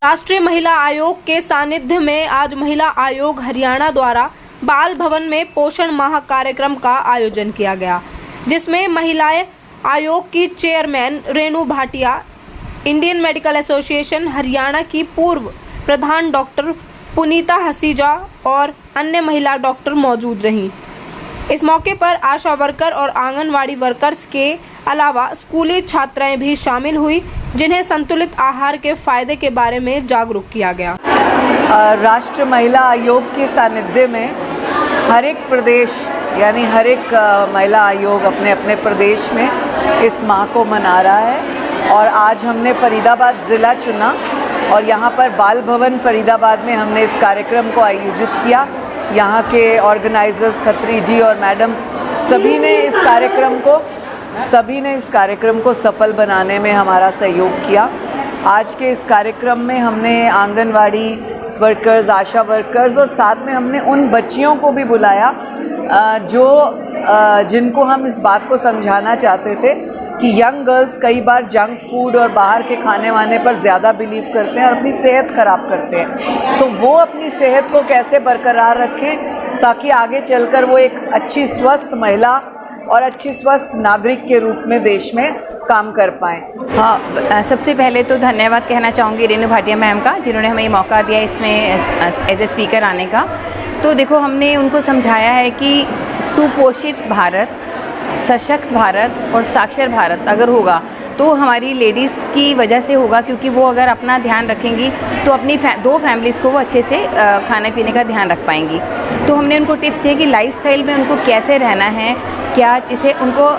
राष्ट्रीय महिला आयोग के सानिध्य में आज महिला आयोग हरियाणा द्वारा बाल भवन में पोषण माह कार्यक्रम का आयोजन किया गया, जिसमें महिलाएं आयोग की chairman Renu Bhatia, Indian medical association Haryana की पूर्व प्रधान डॉक्टर पुनीता हसीजा और अन्य महिला डॉक्टर मौजूद रहीं। इस मौके पर आशा वर्कर और आंगनवाड़ी वर्कर्स के अलावा स्कूली छात्राएं भी शामिल हुई, जिन्हें संतुलित आहार के फायदे के बारे में जागरूक किया गया। राष्ट्रीय महिला आयोग के सानिध्य में हर एक प्रदेश यानी हर एक महिला आयोग अपने अपने प्रदेश में इस माह को मना रहा है और आज हमने फरीदाबाद ज़िला चुना और यहाँ पर बाल भवन फरीदाबाद में हमने इस कार्यक्रम को आयोजित किया। यहाँ के ऑर्गेनाइजर्स खत्री जी और मैडम सभी ने इस कार्यक्रम को सफल बनाने में हमारा सहयोग किया। आज के इस कार्यक्रम में हमने आंगनवाड़ी वर्कर्स, आशा वर्कर्स और साथ में हमने उन बच्चियों को भी बुलाया जिनको हम इस बात को समझाना चाहते थे कि यंग गर्ल्स कई बार जंक फूड और बाहर के खाने वाने पर ज़्यादा बिलीव करते हैं और अपनी सेहत ख़राब करते हैं। तो वो अपनी सेहत को कैसे बरकरार रखें ताकि आगे चलकर वो एक अच्छी स्वस्थ महिला और अच्छी स्वस्थ नागरिक के रूप में देश में काम कर पाएँ। हाँ, सबसे पहले तो धन्यवाद कहना चाहूँगी रेणु भाटिया मैम का, जिन्होंने हमें ये मौका दिया इसमें एज ए स्पीकर आने का। तो देखो, हमने उनको समझाया है कि सुपोषित भारत, सशक्त भारत और साक्षर भारत अगर होगा तो हमारी लेडीज़ की वजह से होगा, क्योंकि वो अगर अपना ध्यान रखेंगी तो अपनी दो फैमिलीज़ को वो अच्छे से खाने पीने का ध्यान रख पाएंगी। तो हमने उनको टिप्स दिए कि लाइफस्टाइल में उनको कैसे रहना है, क्या जिसे उनको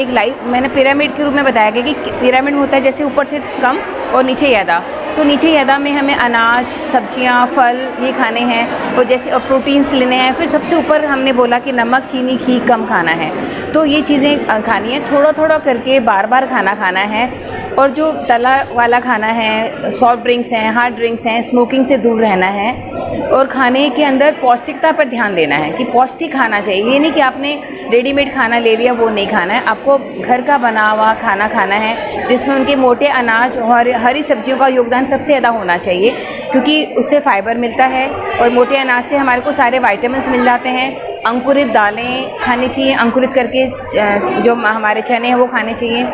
एक मैंने पिरामिड के रूप में बताया गया कि पिरामिड में होता है जैसे ऊपर से कम और नीचे ज़्यादा। तो नीचे ज़्यादा में हमें अनाज, सब्जियां, फल ये खाने हैं और जैसे और प्रोटीन्स लेने हैं। फिर सबसे ऊपर हमने बोला कि नमक, चीनी, घी कम खाना है। तो ये चीज़ें खानी है, थोड़ा थोड़ा करके बार बार खाना है। और जो तला वाला खाना है, सॉफ्ट ड्रिंक्स हैं, हार्ड ड्रिंक्स हैं, स्मोकिंग से दूर रहना है। और खाने के अंदर पौष्टिकता पर ध्यान देना है कि पौष्टिक खाना चाहिए। ये नहीं कि आपने रेडीमेड खाना ले लिया, वो नहीं खाना है। आपको घर का बना हुआ खाना खाना है, जिसमें उनके मोटे अनाज और हरी सब्जियों का योगदान सबसे ज़्यादा होना चाहिए, क्योंकि उससे फाइबर मिलता है और मोटे अनाज से हमारे को सारे विटामिन्स मिल जाते हैं। अंकुरित दालें खानी चाहिए, अंकुरित करके जो हमारे चने हैं वो खाने चाहिए।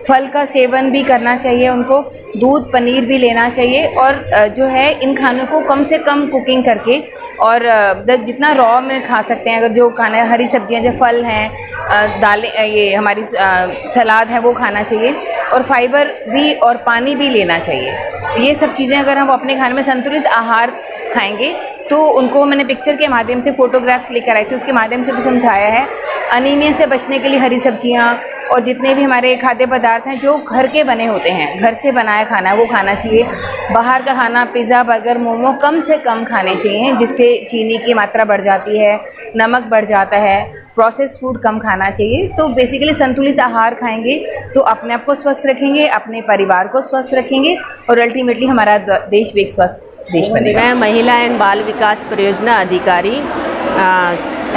फल का सेवन भी करना चाहिए उनको, दूध, पनीर भी लेना चाहिए। और जो है इन खानों को कम से कम कुकिंग करके और जितना रॉ में खा सकते हैं, अगर जो खाना है, हरी सब्जियां जो फल हैं, दालें, ये हमारी सलाद है वो खाना चाहिए। और फाइबर भी और पानी भी लेना चाहिए। ये सब चीज़ें अगर हम अपने खाने में संतुलित आहार खाएंगे तो उनको मैंने पिक्चर के माध्यम से फ़ोटोग्राफ्स लेकर आई थी, उसके माध्यम से भी समझाया है। अनीमिया से बचने के लिए हरी सब्जियां और जितने भी हमारे खाद्य पदार्थ हैं जो घर के बने होते हैं, घर से बनाया खाना है वो खाना चाहिए। बाहर का खाना, पिज़्ज़ा, बर्गर, मोमो कम से कम खाने चाहिए, जिससे चीनी की मात्रा बढ़ जाती है, नमक बढ़ जाता है। प्रोसेस फूड कम खाना चाहिए। तो बेसिकली संतुलित आहार खाएंगे तो अपने आप को स्वस्थ रखेंगे, अपने परिवार को स्वस्थ रखेंगे और अल्टीमेटली हमारा देश भी एक स्वस्थ देश बनेगा। मैं महिला एवं बाल विकास परियोजना अधिकारी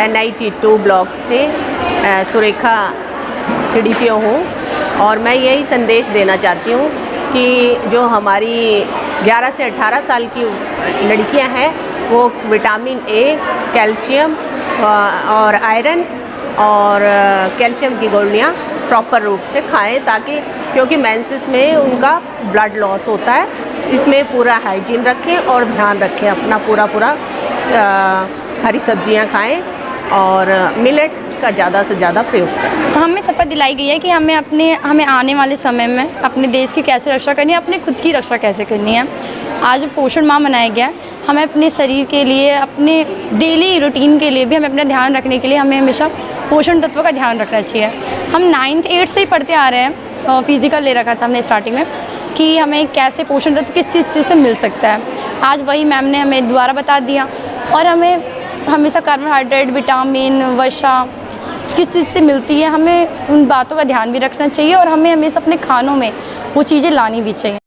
NIT 2 ब्लॉक से सुरेखा CDPO हूँ और मैं यही संदेश देना चाहती हूँ कि जो हमारी 11 से 18 साल की लड़कियाँ हैं वो विटामिन A, कैल्शियम और आयरन और कैल्शियम की गोलियाँ प्रॉपर रूप से खाएं, ताकि क्योंकि मेंसेस में उनका ब्लड लॉस होता है। इसमें पूरा हाइजीन रखें और ध्यान रखें अपना पूरा हरी सब्जियां खाएं और मिलेट्स का ज़्यादा से ज़्यादा प्रयोग करें। हमें शपथ दिलाई गई है कि हमें आने वाले समय में अपने देश की कैसे रक्षा करनी है, अपने खुद की रक्षा कैसे करनी है। आज पोषण माह मनाया गया है। हमें अपने शरीर के लिए, अपने डेली रूटीन के लिए भी हमें अपना ध्यान रखने के लिए हमें हमेशा पोषण तत्वों का ध्यान रखना चाहिए। हम 9th 8th से ही पढ़ते आ रहे हैं, फिजिकल ले रखा था हमने स्टार्टिंग में कि हमें कैसे पोषण तत्व किस चीज़ से मिल सकता है। आज वही मैम ने हमें दोबारा बता दिया और हमें हमेशा कार्बोहाइड्रेट, विटामिन, वसा किस चीज़ से मिलती है, हमें उन बातों का ध्यान भी रखना चाहिए और हमें हमेशा अपने खानों में वो चीज़ें लानी भी चाहिए।